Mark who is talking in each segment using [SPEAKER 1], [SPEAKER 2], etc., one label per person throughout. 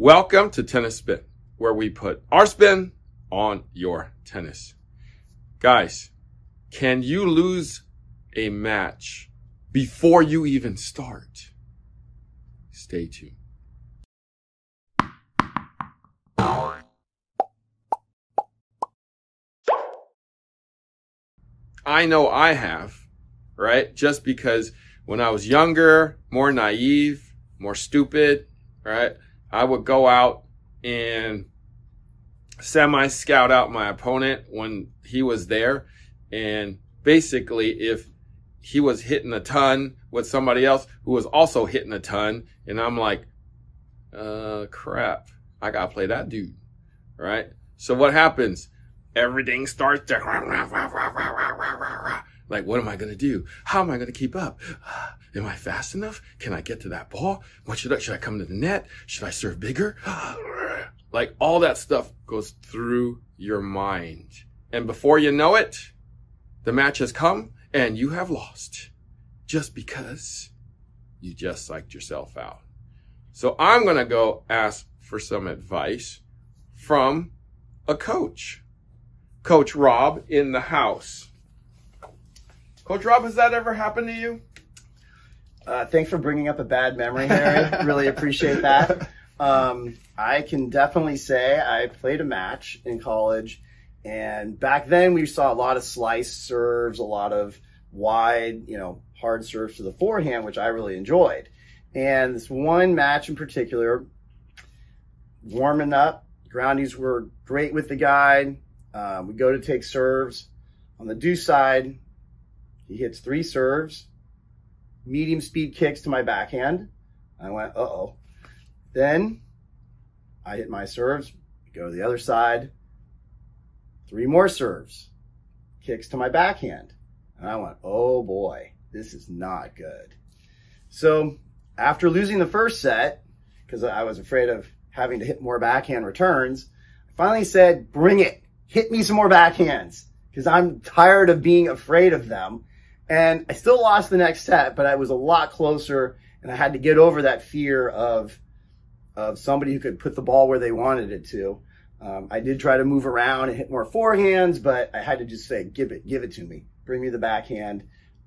[SPEAKER 1] Welcome to Tennis Spin, where we put our spin on your tennis. Guys, can you lose a match before you even start? Stay tuned. I know I have, right? Just because when I was younger, more naive, more stupid, right? I would go out and semi-scout out my opponent when he was there. And basically, if he was hitting a ton with somebody else who was also hitting a ton, and I'm like, crap, I got to play that dude, right? So what happens? Everything starts to, like, what am I going to do? How am I going to keep up? Am I fast enough? Can I get to that ball? What should I come to the net? Should I serve bigger? Like, all that stuff goes through your mind. And before you know it, the match has come and you have lost just because you just psyched yourself out. So I'm going to go ask for some advice from a coach. Coach Rob in the house. Coach Rob, has that ever happened to you?
[SPEAKER 2] Thanks for bringing up a bad memory, Harry. Really appreciate that. I can definitely say I played a match in college, and back then we saw a lot of slice serves, a lot of wide, hard serves to the forehand, which I really enjoyed. And this one match in particular, warming up, groundies were great with the guy. We go to take serves. On the deuce side, he hits 3 serves, medium speed kicks to my backhand. I went, uh-oh. Then I hit my serves, go to the other side, 3 more serves, kicks to my backhand. And I went, oh boy, this is not good. So after losing the first set, because I was afraid of having to hit more backhand returns, I finally said, bring it. Hit me some more backhands, because I'm tired of being afraid of them. And I still lost the next set, but I was a lot closer, and I had to get over that fear of somebody who could put the ball where they wanted it to. I did try to move around and hit more forehands, but I had to just say, give it to me. Bring me the backhand.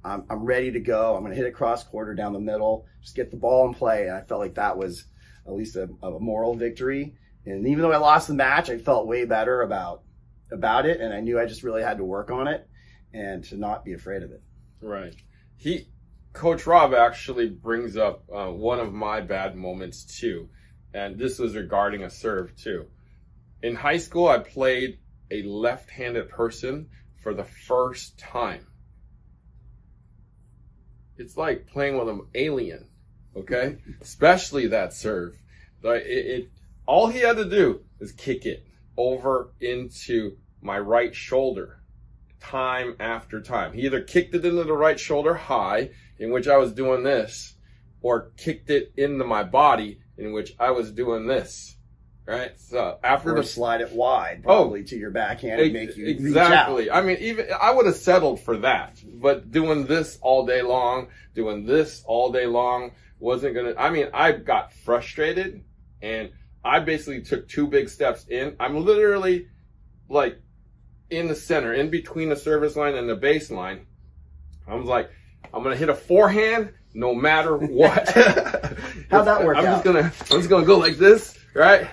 [SPEAKER 2] I'm ready to go. I'm going to hit it cross quarter down the middle, just get the ball in play. And I felt like that was at least a moral victory. And even though I lost the match, I felt way better about it, and I knew I just really had to work on it and to not be afraid of it.
[SPEAKER 1] Right. Coach Rob actually brings up one of my bad moments too, and this was regarding a serve too. In high school, I played a left-handed person for the first time. It's like playing with an alien, okay? Especially that serve. Like all he had to do is kick it over into my right shoulder time after time. He either kicked it into the right shoulder high, in which I was doing this, or kicked it into my body, in which I was doing this, right? So after
[SPEAKER 2] or slide it wide, probably to your backhand and make you
[SPEAKER 1] exactly.
[SPEAKER 2] reach out.
[SPEAKER 1] I mean, even I would have settled for that, but doing this all day long, wasn't gonna. I mean, I got frustrated, and I basically took 2 big steps in. I'm literally like in the center, in between the service line and the baseline. I was like, I'm going to hit a forehand no matter what.
[SPEAKER 2] How'd that work out?
[SPEAKER 1] I'm just going to go like this, right?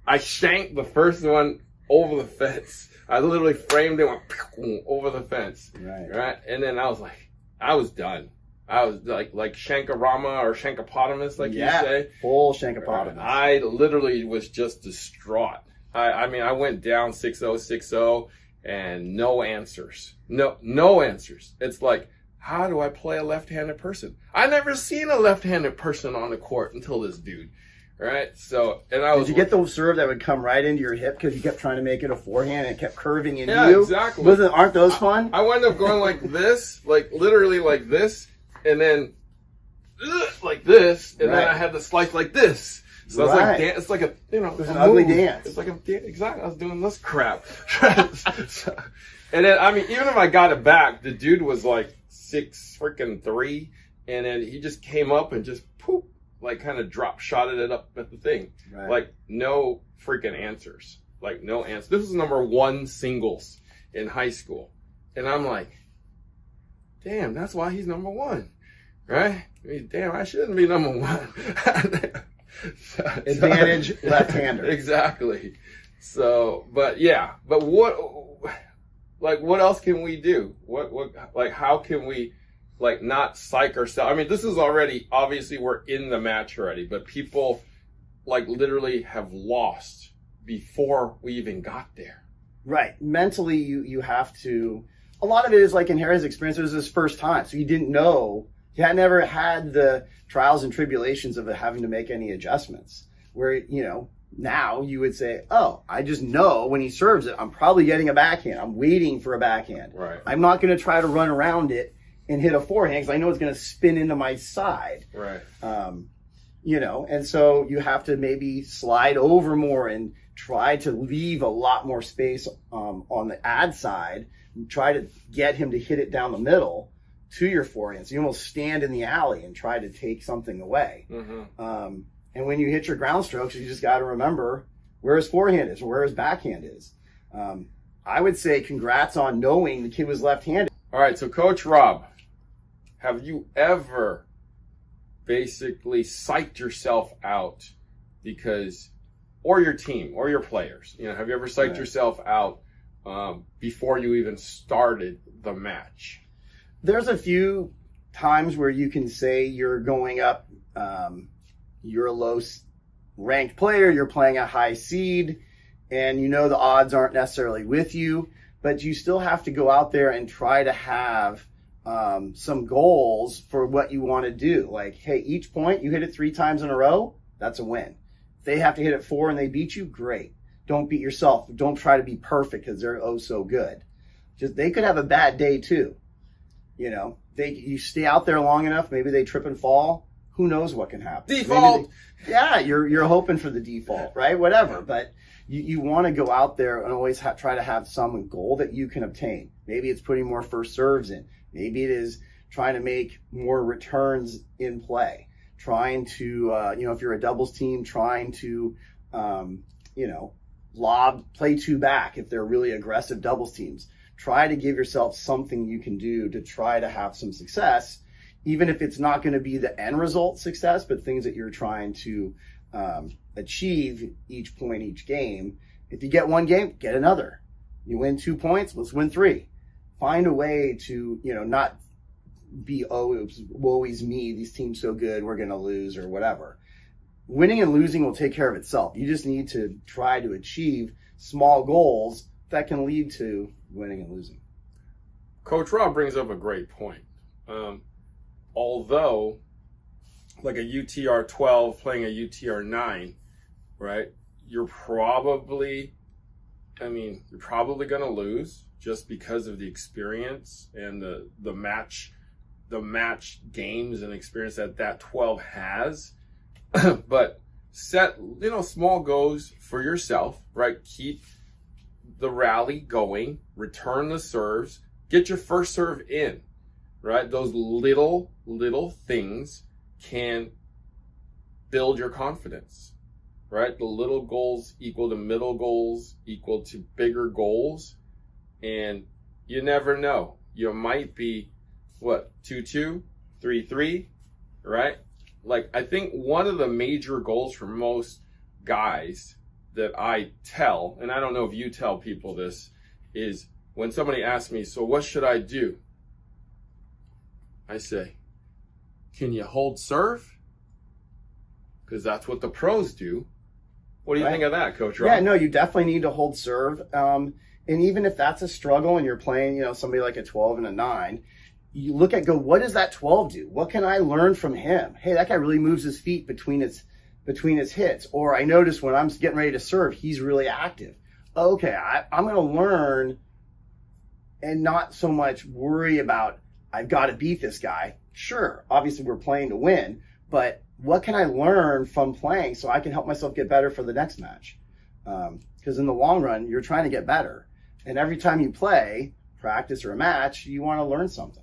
[SPEAKER 1] I shanked the first one over the fence. I literally framed it, went over the fence. Right. And then I was like, I was done. I was like Shankarama or Shankopotamus, like you say.
[SPEAKER 2] Full Shankopotamus.
[SPEAKER 1] I literally was just distraught. I mean, I went down 6-0, 6-0, and no answers. No answers. It's like, how do I play a left-handed person? I never seen a left-handed person on the court until this dude, right? So, and I was.
[SPEAKER 2] Did you get the serve that would come right into your hip because you kept trying to make it a forehand and it kept curving into you?
[SPEAKER 1] Yeah, exactly.
[SPEAKER 2] Aren't those fun?
[SPEAKER 1] I wound up going like this, like literally like this, and then like this, and then I had to slice like this. So it's like it's like a
[SPEAKER 2] it's an ugly dance.
[SPEAKER 1] It's like exactly. I was doing this crap, and then I mean, even if I got it back, the dude was like 6'3", and then he just came up and just poop like kind of drop shotted it up at the thing.
[SPEAKER 2] Right.
[SPEAKER 1] Like no freaking answers. Like no answers. This was #1 singles in high school. And I'm like, damn, that's why he's #1. Right? I mean, damn, I shouldn't be #1.
[SPEAKER 2] Advantage left-hander.
[SPEAKER 1] Exactly. So, but yeah, but what else can we do? Like, how can we, like, not psych ourselves? I mean, this is already, obviously we're in the match already, but people, like, literally have lost before we even got there.
[SPEAKER 2] Right. Mentally, you have to, a lot of it is like in Harry's experience, it was his first time. So he didn't know, he had never had the trials and tribulations of having to make any adjustments. Where, you know, now you would say, oh, I just know when he serves it, I'm probably getting a backhand. I'm waiting for a backhand.
[SPEAKER 1] Right.
[SPEAKER 2] I'm not going to try to run around it and hit a forehand because I know it's going to spin into my side.
[SPEAKER 1] Right.
[SPEAKER 2] You know, and so you have to maybe slide over more and try to leave a lot more space on the ad side. And try to get him to hit it down the middle to your forehand. So you almost stand in the alley and try to take something away. Mm-hmm. And when you hit your ground strokes, you just got to remember where his forehand is or where his backhand is. I would say congrats on knowing the kid was left-handed.
[SPEAKER 1] All right, so Coach Rob, have you ever basically psyched yourself out because, or your team, or your players, you know, have you ever psyched yourself out before you even started the match?
[SPEAKER 2] There's a few times where you can say you're going up, you're a low ranked player, you're playing a high seed, and you know the odds aren't necessarily with you, but you still have to go out there and try to have some goals for what you want to do. Like, hey, each point, you hit it 3 times in a row, that's a win. If they have to hit it 4 and they beat you, great. Don't beat yourself. Don't try to be perfect because they're oh so good. Just, they could have a bad day too. You know, you stay out there long enough, maybe they trip and fall. Who knows what can happen?
[SPEAKER 1] Default.
[SPEAKER 2] Yeah, you're hoping for the default, right? Whatever. But you want to go out there and always try to have some goal that you can obtain. Maybe it's putting more first serves in. Maybe it is trying to make more returns in play. Trying to, you know, if you're a doubles team, trying to, you know, play 2 back if they're really aggressive doubles teams. Try to give yourself something you can do to try to have some success, even if it's not going to be the end result success, but things that you're trying to achieve each point, each game. If you get 1 game, get another. You win 2 points, let's win 3. Find a way to, you know, not be, oh, it's woe is me, these teams so good, we're going to lose or whatever. Winning and losing will take care of itself. You just need to try to achieve small goals that can lead to winning and losing.
[SPEAKER 1] Coach Rob brings up a great point. Although, like a UTR 12 playing a UTR 9, right? You're probably going to lose just because of the experience and the match games and experience that 12 has. But set, you know, small goals for yourself, right? Keep the rally going, return the serves, get your first serve in, right? Those little things can build your confidence, right? The little goals equal to middle goals equal to bigger goals. And you never know. You might be, 2-2, 3-3, right? Like, I think one of the major goals for most guys that I tell, and I don't know if you tell people this, is when somebody asks me, so what should I do? I say, can you hold serve? Because that's what the pros do. What do you think of that, Coach Rob?
[SPEAKER 2] Yeah, no, you definitely need to hold serve. And even if that's a struggle and you're playing, you know, somebody like a 12 and a 9, you look at, what does that 12 do? What can I learn from him? Hey, that guy really moves his feet between his hits. Or I notice when I'm getting ready to serve, he's really active. Okay, I'm going to learn and not so much worry about, I've got to beat this guy. Sure, obviously we're playing to win, but what can I learn from playing so I can help myself get better for the next match? Because in the long run, you're trying to get better. And every time you play, practice or a match, you want to learn something.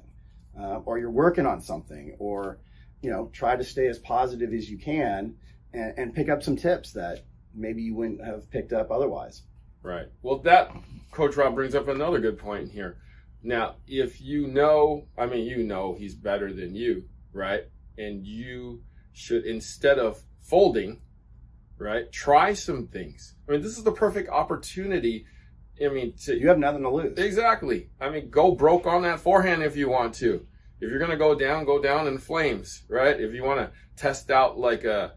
[SPEAKER 2] Or you're working on something, or try to stay as positive as you can and pick up some tips that maybe you wouldn't have picked up otherwise.
[SPEAKER 1] Right. Well, that, Coach Rob, brings up another good point here. Now, if you know he's better than you, right? And you should, instead of folding, right, try some things. I mean, this is the perfect opportunity.
[SPEAKER 2] You have nothing to lose.
[SPEAKER 1] Exactly. Go broke on that forehand if you want to. If you're going to go down in flames, right? If you want to test out like a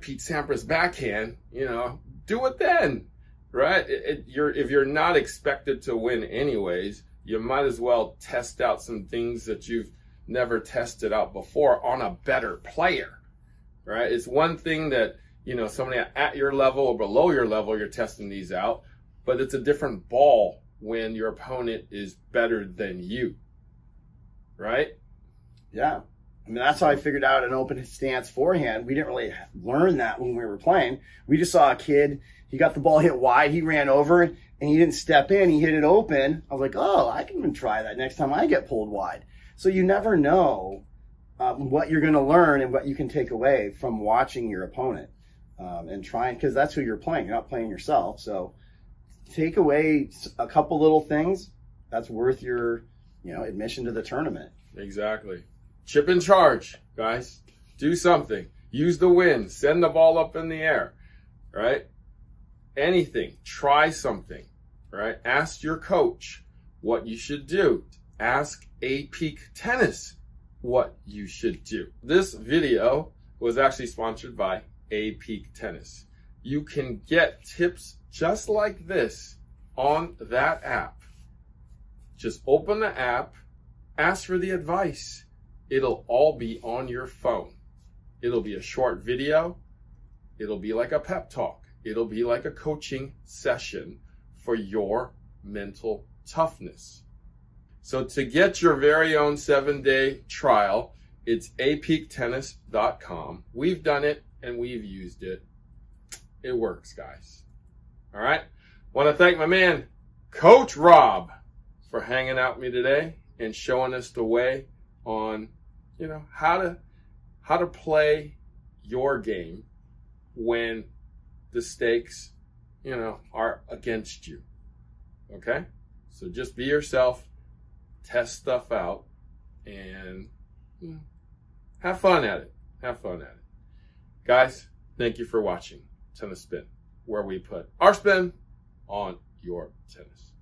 [SPEAKER 1] Pete Sampras backhand, do it then, right? If you're not expected to win anyways, you might as well test out some things that you've never tested out before on a better player, right? It's one thing that, somebody at your level or below your level, you're testing these out, but it's a different ball when your opponent is better than you, right?
[SPEAKER 2] Yeah. That's how I figured out an open stance forehand. We didn't really learn that when we were playing. We just saw a kid, he got the ball hit wide, he ran over it, and he didn't step in, he hit it open. I was like, oh, I can even try that next time I get pulled wide. So you never know what you're going to learn and what you can take away from watching your opponent and trying, because that's who you're playing. You're not playing yourself. So take away a couple little things that's worth your admission to the tournament.
[SPEAKER 1] Exactly. Chip in charge, guys. Do something. Use the wind. Send the ball up in the air, right? Anything. Try something, right? Ask your coach what you should do. Ask A Peak Tennis what you should do. This video was actually sponsored by A Peak Tennis. You can get tips just like this on that app. Just open the app, ask for the advice. It'll all be on your phone. It'll be a short video. It'll be like a pep talk. It'll be like a coaching session for your mental toughness. So to get your very own 7-day trial, it's apeaktennis.com. We've done it and we've used it. It works, guys. All right. Want to thank my man, Coach Rob, for hanging out with me today and showing us the way on, how to play your game when the stakes, are against you. Okay? So just be yourself, test stuff out, and have fun at it. Have fun at it. Guys, thank you for watching Tennis Spin, where we put our spin on your tennis.